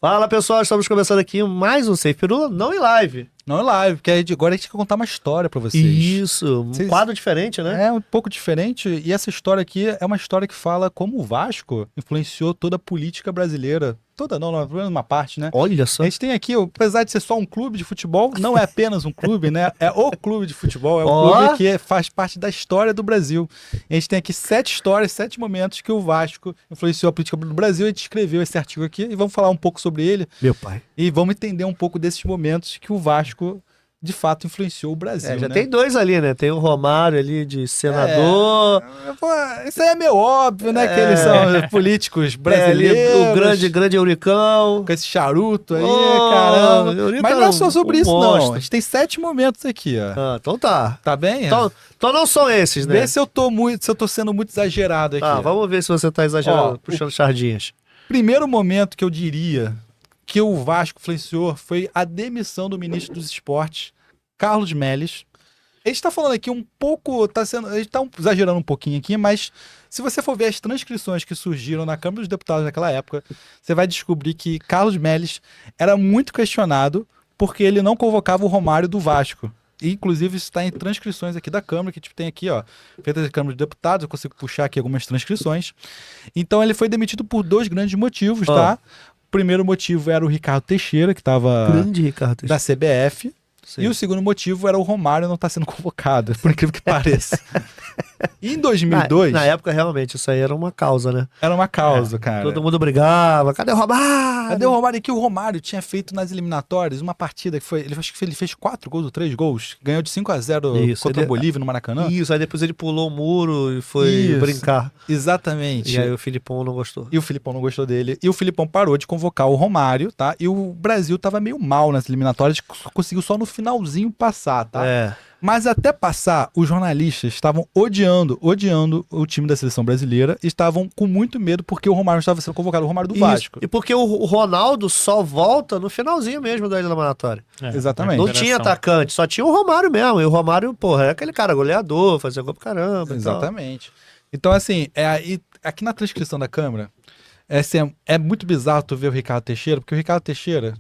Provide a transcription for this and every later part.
Fala pessoal, estamos começando aqui mais um Sem Firula, não em live. Não é live, porque agora a gente quer contar uma história pra vocês. Isso, um quadro diferente, né? É um pouco diferente, e essa história aqui é uma história que fala como o Vasco influenciou toda a política brasileira. Toda não, pelo menos uma parte, né? Olha só. A gente tem aqui, apesar de ser só um clube de futebol, não é apenas um clube, né? É o clube de futebol, é o clube que faz parte da história do Brasil. A gente tem aqui 7 histórias, 7 momentos que o Vasco influenciou a política do Brasil. A gente escreveu esse artigo aqui e vamos falar um pouco sobre ele. Meu pai. E vamos entender um pouco desses momentos que o Vasco, de fato, influenciou o Brasil, Já né? tem dois ali, né? Tem o Romário ali de senador. Isso aí é meio óbvio, né? Que eles são políticos brasileiros. O grande Euricão. Com esse charuto aí, caramba. Eurico Mas não é só sobre isso, monstro. não. A gente tem 7 momentos aqui, ó. Ah, então tá. Tá bem? Então não são esses, né? Vê se eu tô sendo muito exagerado aqui. Tá, vamos ver se você tá exagerando, Ó, puxando sardinhas. Primeiro momento que eu diria que o Vasco influenciou foi a demissão do ministro dos Esportes, Carlos Melles. A gente tá falando aqui um pouco, a gente tá exagerando um pouquinho aqui, mas se você for ver as transcrições que surgiram na Câmara dos Deputados naquela época, você vai descobrir que Carlos Melles era muito questionado porque ele não convocava o Romário do Vasco. E, inclusive, isso está em transcrições aqui da Câmara, que tipo, tem aqui, ó, feitas da Câmara dos Deputados, eu consigo puxar aqui algumas transcrições. Então, ele foi demitido por 2 grandes motivos, tá? O primeiro motivo era o Ricardo Teixeira, que estava Grande Ricardo Teixeira. da CBF. Sim. E o segundo motivo era o Romário não estar sendo convocado, por incrível que pareça. Em 2002... Na época, realmente, isso aí era uma causa, né? Era uma causa, cara. Todo mundo brigava. Cadê o Romário? Cadê o Romário? Que o Romário tinha feito nas eliminatórias uma partida que foi... Acho que ele fez 4 gols ou 3 gols. Ganhou de 5-0 contra o Bolívia no Maracanã. Isso, aí depois ele pulou o muro e foi brincar. Exatamente. E aí o Filipão não gostou. E o Filipão não gostou dele. E o Filipão parou de convocar o Romário, tá? E o Brasil tava meio mal nas eliminatórias, conseguiu só no finalzinho passar, tá? É. Mas até passar, os jornalistas estavam odiando o time da seleção brasileira e estavam com muito medo porque o Romário estava sendo convocado, o Romário do Vasco. E porque o Ronaldo só volta no finalzinho mesmo da eliminatória. Exatamente. Não tinha atacante, só tinha o Romário mesmo. E o Romário, porra, é aquele cara goleador, fazia gol pra caramba. Exatamente. Então, assim, aqui na transcrição da Câmara, é muito bizarro tu ver o Ricardo Teixeira, porque o Ricardo Teixeira...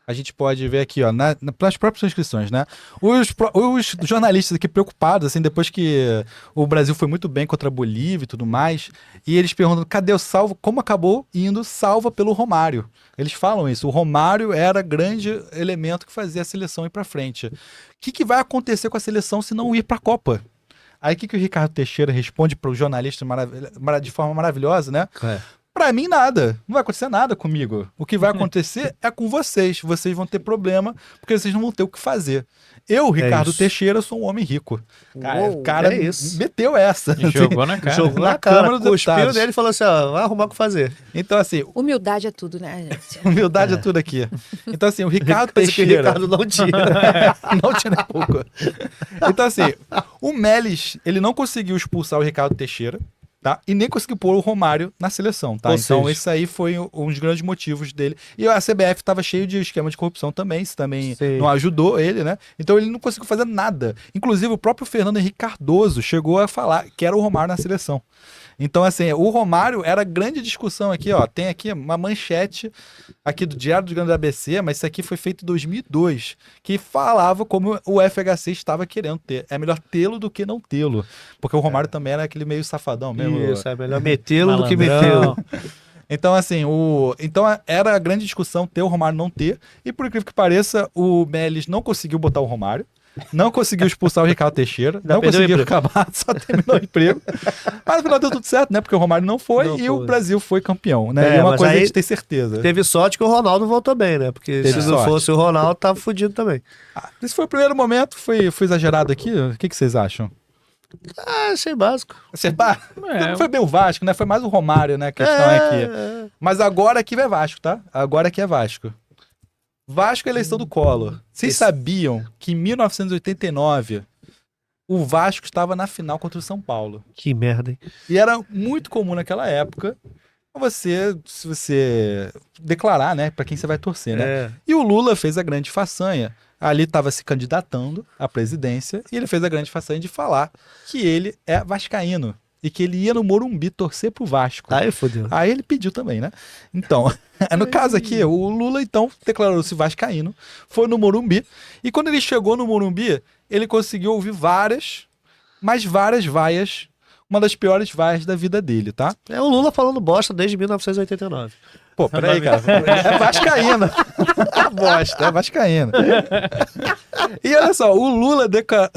A gente pode ver aqui, ó, nas próprias inscrições, né? Os jornalistas aqui preocupados, assim, depois que o Brasil foi muito bem contra a Bolívia e tudo mais, e eles perguntam, cadê o salvo? Como acabou indo salva pelo Romário? Eles falam isso, o Romário era grande elemento que fazia a seleção ir pra frente. O que vai acontecer com a seleção se não ir pra Copa? Aí o que o Ricardo Teixeira responde para o jornalista de forma maravilhosa, né? Pra mim, nada. Não vai acontecer nada comigo. O que vai acontecer é com vocês. Vocês vão ter problema, porque vocês não vão ter o que fazer. Eu, Ricardo Teixeira, sou um homem rico. O cara meteu essa. E jogou na cara. Jogou na Câmara dos Deputados. Dele e falou assim, ó, vai arrumar o que fazer. Então, assim... Humildade é tudo, né, gente? Humildade é tudo aqui. Então, assim, o Ricardo Teixeira... Que o Ricardo não tinha. Não tinha nem pouco. Então, assim, o Melles, ele não conseguiu expulsar o Ricardo Teixeira, tá? E nem conseguiu pôr o Romário na seleção, tá? Então esse aí foi um dos grandes motivos dele. E a CBF estava cheio de esquema de corrupção também, isso também não ajudou ele, né? Então ele não conseguiu fazer nada. Inclusive o próprio Fernando Henrique Cardoso chegou a falar que era o Romário na seleção. Então, assim, o Romário era grande discussão aqui, ó. Tem aqui uma manchete aqui do Diário do Grande da ABC, mas isso aqui foi feito em 2002, que falava como o FHC estava querendo ter. É melhor tê-lo do que não tê-lo. Porque o Romário também era aquele meio safadão mesmo. Isso, é melhor metê-lo do que metê-lo. Então, assim, então era a grande discussão ter o Romário não ter. E por incrível que pareça, o Melles não conseguiu botar o Romário. Não conseguiu expulsar o Ricardo Teixeira, não conseguiu acabar, só terminou o emprego. Mas no final deu tudo certo, né? Porque o Romário não foi o Brasil foi campeão, né? E uma coisa a gente tem certeza. Teve sorte que o Ronaldo voltou bem, né? Porque se não fosse o Ronaldo, tava fudido também. Esse foi o primeiro momento, foi exagerado aqui. O que vocês acham? Achei básico. Não foi bem o Vasco, né? Foi mais o Romário, né? A questão é aqui. Mas agora aqui é Vasco, tá? Agora aqui é Vasco. Vasco é a eleição do Collor. Vocês sabiam que em 1989 o Vasco estava na final contra o São Paulo? Que merda, hein? E era muito comum naquela época se você declarar, né, para quem você vai torcer, né? E o Lula fez a grande façanha. Ali estava se candidatando à presidência e ele fez a grande façanha de falar que ele é vascaíno. e que ele ia no Morumbi torcer pro Vasco. Aí fodeu. Aí ele pediu também, né? Então, no caso aqui, o Lula, então, declarou-se vascaíno, foi no Morumbi, e quando ele chegou no Morumbi, ele conseguiu ouvir várias vaias, uma das piores vaias da vida dele, tá? É o Lula falando bosta desde 1989. Pô, peraí, cara. É vascaíno. Bosta, é vascaíno. E olha só, o Lula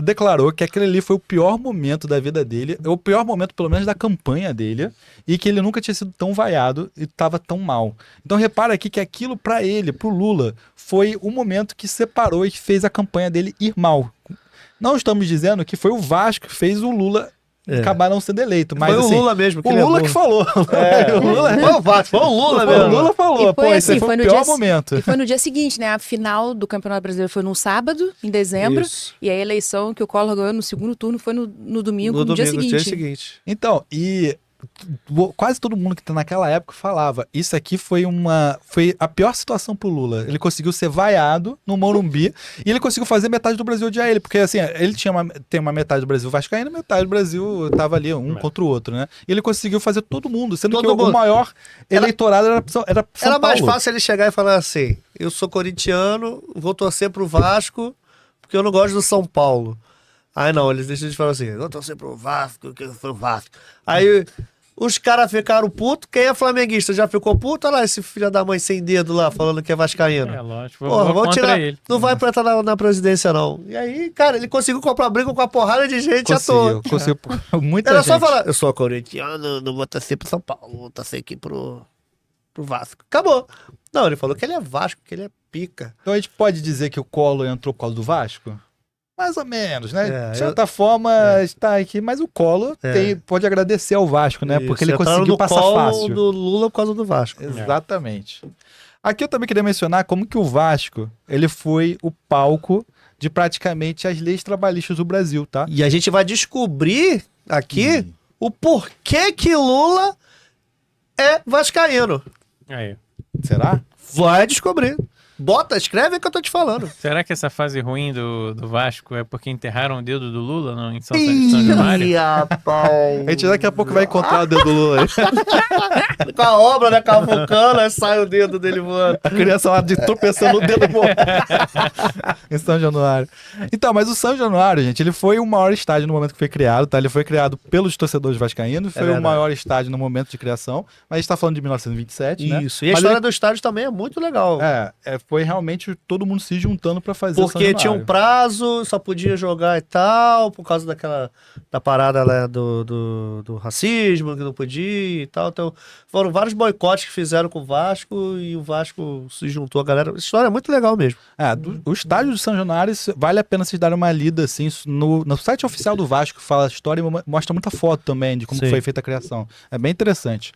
declarou que aquele ali foi o pior momento da vida dele, o pior momento, pelo menos, da campanha dele, e que ele nunca tinha sido tão vaiado e tava tão mal. Então repara aqui que aquilo pra ele, pro Lula, foi o momento que separou e que fez a campanha dele ir mal. Não estamos dizendo que foi o Vasco que fez o Lula acabar não sendo eleito, mas Foi o assim, Lula mesmo. o Lula que falou. O Lula, Foi o Vasco, foi o Lula o mesmo. Lula falou, E foi pô, esse assim, foi foi o no pior dia- momento. E foi no dia seguinte, né? A final do Campeonato Brasileiro foi num sábado, em dezembro. Isso. E a eleição que o Collor ganhou no segundo turno foi no domingo, No no dia domingo, seguinte. dia seguinte. Então, e quase todo mundo que tá naquela época falava, isso aqui foi a pior situação pro Lula. Ele conseguiu ser vaiado no Morumbi e ele conseguiu fazer metade do Brasil odiar ele, porque assim, ele tem uma metade do Brasil vascaíno, metade do Brasil tava ali contra o outro, né? E ele conseguiu fazer todo mundo, sendo Todo que mundo. o maior eleitorado era São Era mais Paulo. fácil ele chegar e falar assim: eu sou corintiano, vou torcer pro Vasco, porque eu não gosto do São Paulo. Aí não, eles deixam de falar assim: eu vou torcer pro Vasco, que eu sou Vasco. Aí os caras ficaram putos, quem é flamenguista já ficou puto, olha lá esse filho da mãe sem dedo lá, falando que é vascaíno. É, lógico. Porra, Vou vamos contra tirar. ele. Não vai pra entrar na presidência, não. E aí, cara, ele conseguiu comprar briga com a porrada de gente à toa. Conseguiu muita Era gente. só falar: eu sou corintiano, não vou torcer pro São Paulo, vou torcer aqui pro Vasco. Acabou. Não, ele falou que ele é Vasco, que ele é pica. Então a gente pode dizer que o Collor entrou por causa do Vasco? Mais ou menos, né? É, De certa forma, está aqui, mas o Collor pode agradecer ao Vasco, né? Porque ele Isso, entraram conseguiu no passar colo fácil. do Lula por causa do Vasco. Exatamente. Aqui eu também queria mencionar como que o Vasco, ele foi o palco de praticamente as leis trabalhistas do Brasil, tá? E a gente vai descobrir aqui o porquê que Lula é vascaíno. Aí. Será? Vai descobrir. Bota, escreve que eu tô te falando. Será que essa fase ruim do Vasco é porque enterraram o dedo do Lula em São Januário? Ih, rapaz. A gente daqui a pouco vai encontrar o dedo do Lula aí. Com a obra, né, cavucando, sai o dedo dele voando. A criança lá de tropeçando no dedo em São Januário. Então, mas o São Januário, gente, ele foi o maior estádio no momento que foi criado, tá? Ele foi criado pelos torcedores vascaínos, foi o verdade. maior estádio no momento de criação, mas a gente tá falando de 1927, né? Isso. E a Mas história ele- do estádio também é muito legal. foi realmente todo mundo se juntando pra fazer o São Porque tinha um Januário. prazo, só podia jogar e tal, por causa da parada lá do racismo, que não podia e tal. Então, foram vários boicotes que fizeram com o Vasco e o Vasco se juntou a galera. A história é muito legal mesmo. O estádio do São Januário, vale a pena vocês darem uma lida, assim, no site oficial do Vasco, que fala a história e mostra muita foto também de como Sim. foi feita a criação. É bem interessante.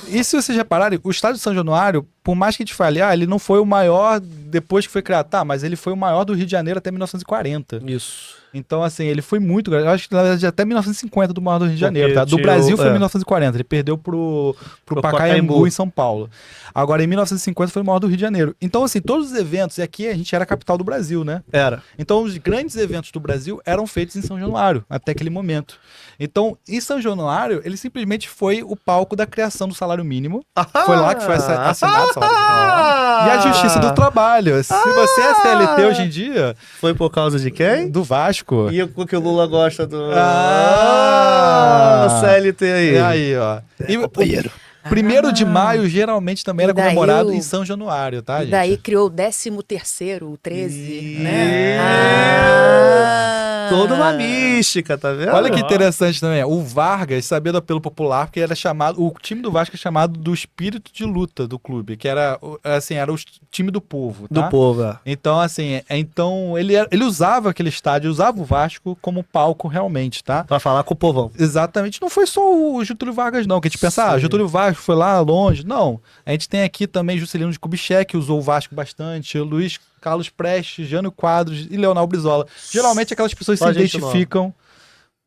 E se vocês repararem, o estádio do São Januário, por mais que a gente fale, ele não foi o maior depois que foi criado, tá, mas ele foi o maior do Rio de Janeiro até 1940. Isso. Então, assim, ele foi muito grande. Eu acho que, na verdade, até 1950 do maior do Rio de Janeiro, tá? Do tinha Brasil o- foi é. 1940. Ele perdeu pro Pacaembu Pacaembu. em São Paulo. Agora, em 1950 foi o maior do Rio de Janeiro. Então, assim, todos os eventos, e aqui a gente era a capital do Brasil, né? Era. Então, os grandes eventos do Brasil eram feitos em São Januário, até aquele momento. Então, em São Januário, ele simplesmente foi o palco da criação do salário mínimo. Foi lá que foi assinado o salário mínimo. E a Justiça do Trabalho. Se você é CLT hoje em dia, Foi por causa de quem? do Vasco... E o que o Lula gosta do. Ah! CLT aí. E aí, ó. E o 1º de maio geralmente também E era daí comemorado o- em São Januário, tá, E gente? daí criou o 13º, o 13, Ih, né? Toda uma mística, tá vendo? Olha que interessante também. O Vargas sabia do apelo popular porque era chamado, o time do Vasco é chamado do espírito de luta do clube, que era assim, era o time do povo, tá? Do povo, é. Então, assim, ele usava aquele estádio, usava o Vasco como palco realmente, tá? Pra falar com o povão. Exatamente. Não foi só o Getúlio Vargas, não. Que a gente pensa, Sim. Getúlio Vargas foi lá longe. Não. A gente tem aqui também Juscelino de Kubitschek, que usou o Vasco bastante. Luiz Carlos Prestes, Jânio Quadros e Leonel Brizola. Geralmente aquelas pessoas Só se gente identificam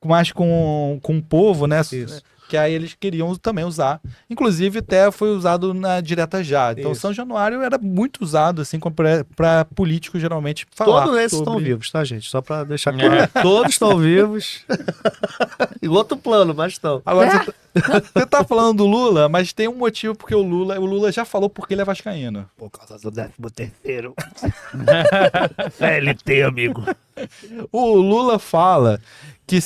mais com o povo, né? Isso. que aí eles queriam também usar. Inclusive, até foi usado na direta já. Então, Isso. São Januário era muito usado, assim, para políticos geralmente falar Todos esses sobre... estão vivos, tá, gente? Só pra deixar claro. Todos estão vivos. Em outro plano, mas estão. Agora, você tá falando do Lula, mas tem um motivo porque o Lula já falou porque ele é vascaíno. Por causa do 13º. LT, amigo. O Lula fala que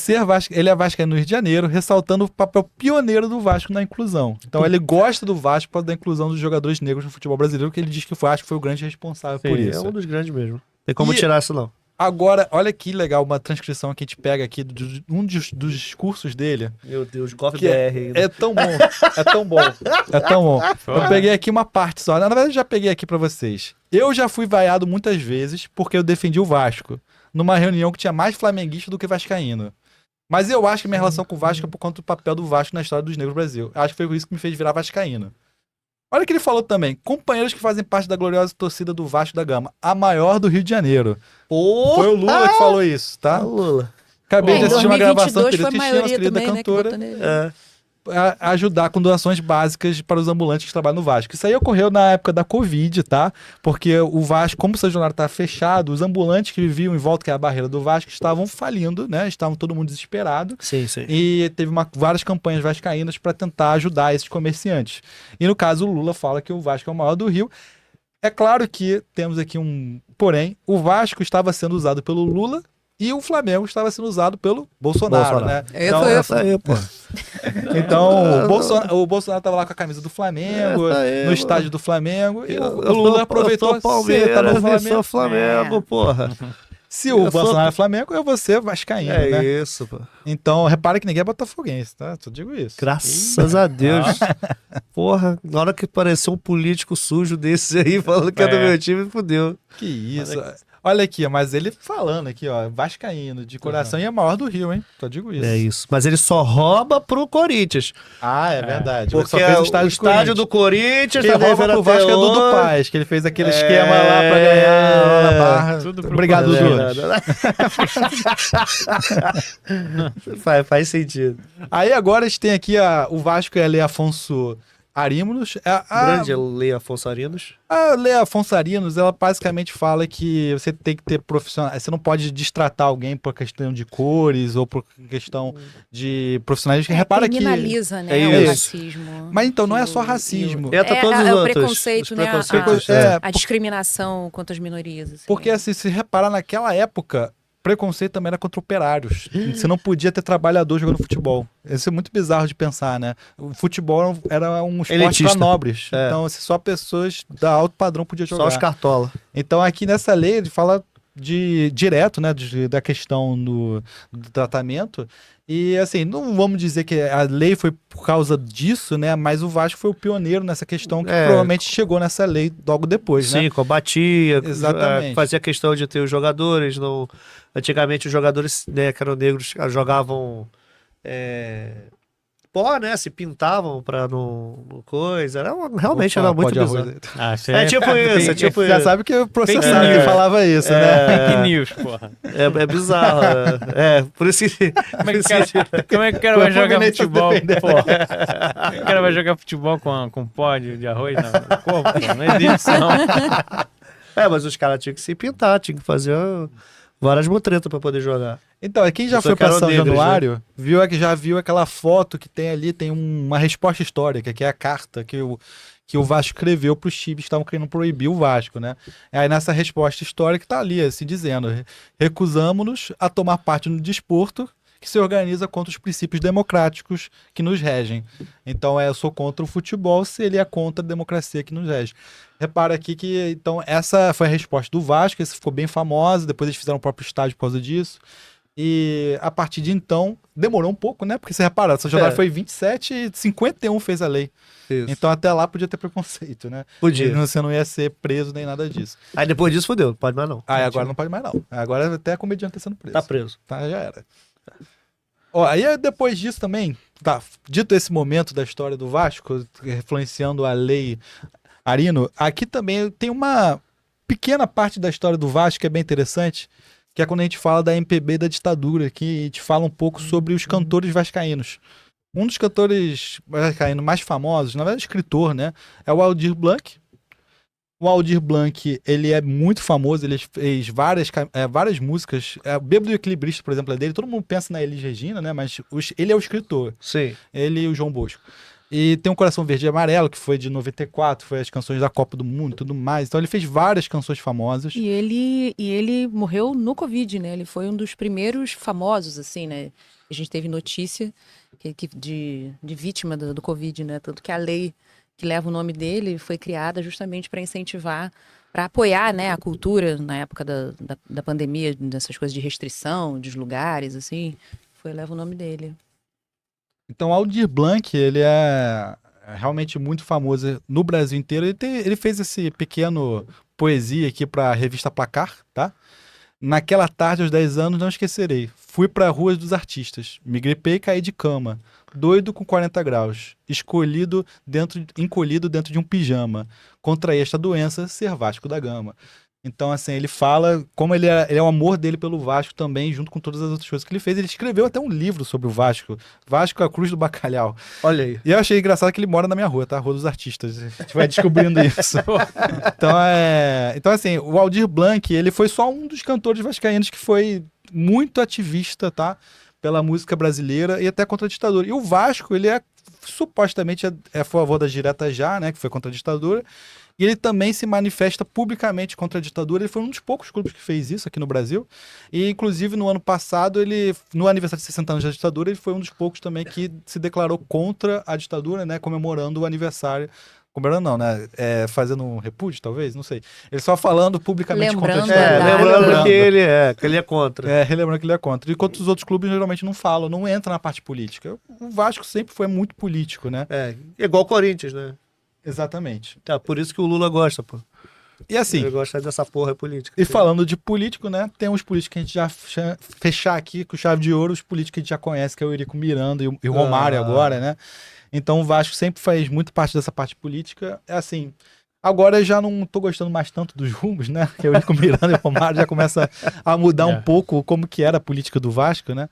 ele é vascaíno no Rio de Janeiro, ressaltando o papel pioneiro do Vasco na inclusão. Então ele gosta do Vasco por causa da inclusão dos jogadores negros no futebol brasileiro, que ele diz que foi o grande responsável por Sim, isso. é um dos grandes mesmo. Tem como E- tirar isso, não. Agora, olha que legal, uma transcrição que a gente pega aqui dos discursos dele. Meu Deus, Que GovBR ainda. é tão bom, é tão bom, é tão bom. Eu peguei aqui uma parte só. Na verdade, eu já peguei aqui pra vocês. Eu já fui vaiado muitas vezes porque eu defendi o Vasco, numa reunião que tinha mais flamenguista do que vascaíno. Mas eu acho que minha relação com o Vasco é por conta do papel do Vasco na história dos negros do Brasil. Acho que foi por isso que me fez virar vascaíno. Olha o que ele falou também. Companheiros que fazem parte da gloriosa torcida do Vasco da Gama, a maior do Rio de Janeiro. Porra! Foi o Lula que falou isso, tá? Lula. Acabei de Em assistir uma gravação 2022 que ele foi a assistiu, nossa maioria querida também, né, que cantora. votou nele. É. Ajudar com doações básicas para os ambulantes que trabalham no Vasco. Isso aí ocorreu na época da Covid, tá? Porque o Vasco, como o São Januário tá fechado, os ambulantes que viviam em volta, que é a barreira do Vasco, estavam falindo, né? Estavam todo mundo desesperado. Sim, sim. E teve várias campanhas vascaínas para tentar ajudar esses comerciantes. E no caso, o Lula fala que o Vasco é o maior do Rio. É claro que temos aqui porém, o Vasco estava sendo usado pelo Lula e o Flamengo estava sendo usado pelo Bolsonaro, né? Essa aí, pô. Então, o Bolsonaro tava lá com a camisa do Flamengo, Essa aí, no mano. estádio do Flamengo, e Eu o Lula aproveitou eu sou Palmeiras, tá no eu Flamengo. sou Flamengo, porra. Se o eu sou- Bolsonaro é Flamengo, eu vou ser vascaíno, É né? isso, pô. Então, repara que ninguém é botafoguense, tá? Só digo isso. Graças a Deus. Porra, na hora que apareceu um político sujo desses aí, falando que é do É. meu time, fudeu. Que isso. Olha aqui, mas ele falando aqui, ó, vascaíno, de coração, e é maior do Rio, hein? Só digo isso. É isso. Mas ele só rouba pro Corinthians. Ah, é verdade. Porque Só fez o estádio do Corinthians Quem tá rouba devendo pro Vasco até é Dudu hoje. Paz, que ele fez aquele esquema lá pra ganhar lá na Barra. Tudo pro Obrigado, Corinthians. Dudu. Faz sentido. Aí agora a gente tem aqui o Vasco e a Lei Afonso Arinos. Grande Lei Afonso Arinos. A Lei Afonso Arinos, ela basicamente fala que você tem que ter profissional. Você não pode destratar alguém por questão de cores ou por questão de profissionais. Repara que. Criminaliza, né, é o isso. racismo. Mas então não é E só o- racismo. e o- Entra todos os o outros, preconceito, os né? preconceitos, A discriminação contra as minorias. assim. Porque assim, se reparar naquela época, preconceito também era contra operários. Você não podia ter trabalhador jogando futebol. Isso é muito bizarro de pensar, né? O futebol era um esporte Elitista. para nobres. É. Então, assim, só pessoas da alto padrão podiam jogar. Só os cartola. Então, aqui nessa lei, ele fala direto, né, da questão do tratamento. E, assim, não vamos dizer que a lei foi por causa disso, né? Mas o Vasco foi o pioneiro nessa questão que É. provavelmente chegou nessa lei logo depois, né? Sim, combatia. Exatamente. Fazia questão de ter os jogadores. Não... Antigamente os jogadores, né, que eram negros jogavam pó, né? Se pintavam pra não coisa. Realmente Opa, era muito pó de bizarro. arroz. Ah, isso É tipo isso, é tipo Já isso. sabe que o processado Fake que news. falava isso, né? Fake news, porra. É bizarro. Por isso que... Como é que o cara vai jogar Fluminense tá futebol, defendendo. porra? O cara vai jogar futebol com pó de arroz no corpo, pô. Não existe isso, não. Mas os caras tinham que se pintar, tinham que fazer várias mutretas pra poder jogar. Então, quem já Só foi que eram para São negros, Januário, já viu aquela foto que tem ali, tem uma resposta histórica, que é a carta que o Vasco escreveu para os times que estavam querendo proibir o Vasco, né? Aí nessa resposta histórica tá ali, assim, dizendo: recusamos-nos a tomar parte no desporto que se organiza contra os princípios democráticos que nos regem. Então, eu sou contra o futebol se ele é contra a democracia que nos rege. Repara aqui que, então, essa foi a resposta do Vasco, essa ficou bem famosa, depois eles fizeram o próprio estádio por causa disso. E a partir de então, demorou um pouco, né? Porque você repara, essa jornada foi 27 e 51 fez a lei. Isso. Então até lá podia ter preconceito, né? Podia. E você não ia ser preso nem nada disso. Aí depois disso fodeu, não pode mais não. Aí agora não pode mais não. Agora até comediante tá sendo preso. Tá preso. Tá, já era. Ó, aí depois disso também, tá, dito esse momento da história do Vasco, influenciando a lei Arino, aqui também tem uma pequena parte da história do Vasco que é bem interessante, que é quando a gente fala da MPB da ditadura, que a gente fala um pouco sobre os cantores vascaínos. Um dos cantores vascaínos mais famosos, na verdade escritor, né, é o Aldir Blanc. O Aldir Blanc, ele é muito famoso, ele fez várias músicas. Bêbado e Equilibrista, por exemplo, é dele. Todo mundo pensa na Elis Regina, né, mas ele é o escritor, Sim. ele e o João Bosco. E tem um Coração Verde e Amarelo, que foi de 94, foi as canções da Copa do Mundo e tudo mais. Então ele fez várias canções famosas. E ele morreu no Covid, né? Ele foi um dos primeiros famosos, assim, né? A gente teve notícia de vítima do Covid, né? Tanto que a lei que leva o nome dele foi criada justamente para incentivar, para apoiar, né, a cultura na época da pandemia, dessas coisas de restrição, dos lugares, assim. Leva o nome dele. Então, Aldir Blanc, ele é realmente muito famoso no Brasil inteiro. Ele fez esse pequeno poesia aqui para a revista Placar, tá? Naquela tarde, aos 10 anos, não esquecerei. Fui para a Rua dos Artistas. Me gripei e caí de cama. Doido com 40 graus. Encolhido dentro de um pijama. Contraí esta doença, ser Vasco da Gama. Então, assim, ele fala como ele é o amor dele pelo Vasco também, junto com todas as outras coisas que ele fez. Ele escreveu até um livro sobre o Vasco. Vasco, a Cruz do Bacalhau. Olha aí. E eu achei engraçado que ele mora na minha rua, tá? Rua dos Artistas. A gente vai descobrindo isso. Então, assim, o Aldir Blanc, ele foi só um dos cantores vascaínos que foi muito ativista, tá? Pela música brasileira e até contra a ditadura. E o Vasco, ele supostamente é a favor da direta já, né? Que foi contra a ditadura. E ele também se manifesta publicamente contra a ditadura. Ele foi um dos poucos clubes que fez isso aqui no Brasil. E, inclusive, no ano passado, no aniversário de 60 anos da ditadura, ele foi um dos poucos também que se declarou contra a ditadura, né? Comemorando o aniversário. Comemorando não, né? Fazendo um repúdio, talvez? Não sei. Ele só falando publicamente contra a ditadura. Lembrando que ele é contra. Relembrando que ele é contra. Enquanto os outros clubes geralmente não falam, não entram na parte política. O Vasco sempre foi muito político, né? Igual o Corinthians, né? Exatamente. Tá, por isso que o Lula gosta, pô. E assim... Ele gosta dessa porra política. E falando de político, né? Tem uns políticos que a gente já fechar aqui com chave de ouro, os políticos que a gente já conhece, que é o Eurico Miranda e o Romário agora, né? Então o Vasco sempre faz muito parte dessa parte política. É assim... Agora eu já não tô gostando mais tanto dos rumos, né? Que o Eurico Miranda e o Romário já começa a mudar um pouco como que era a política do Vasco, né?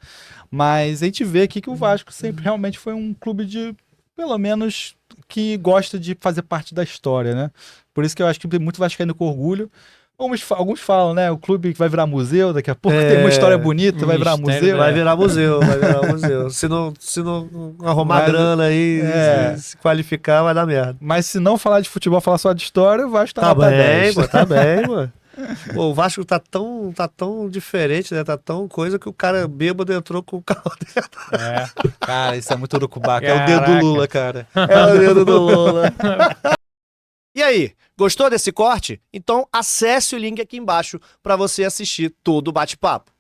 Mas a gente vê aqui que o Vasco sempre realmente foi um clube de... pelo menos que gosta de fazer parte da história, né? Por isso que eu acho que tem muito vascaíno com orgulho. Alguns falam, né? O clube que vai virar museu daqui a pouco, tem uma história bonita, vai virar museu. Vai virar museu, vai virar museu. Se não arrumar grana aí, se qualificar, vai dar merda. Mas se não falar de futebol, falar só de história, o Vasco tá bem, pô, tá bem, mano. Pô, o Vasco tá tão diferente, né? Tá tão coisa que o cara bêbado entrou com o carro dentro. Cara, isso é muito urucubaca. É o dedo do Lula, cara. É o dedo do Lula. E aí, gostou desse corte? Então acesse o link aqui embaixo para você assistir todo o bate-papo.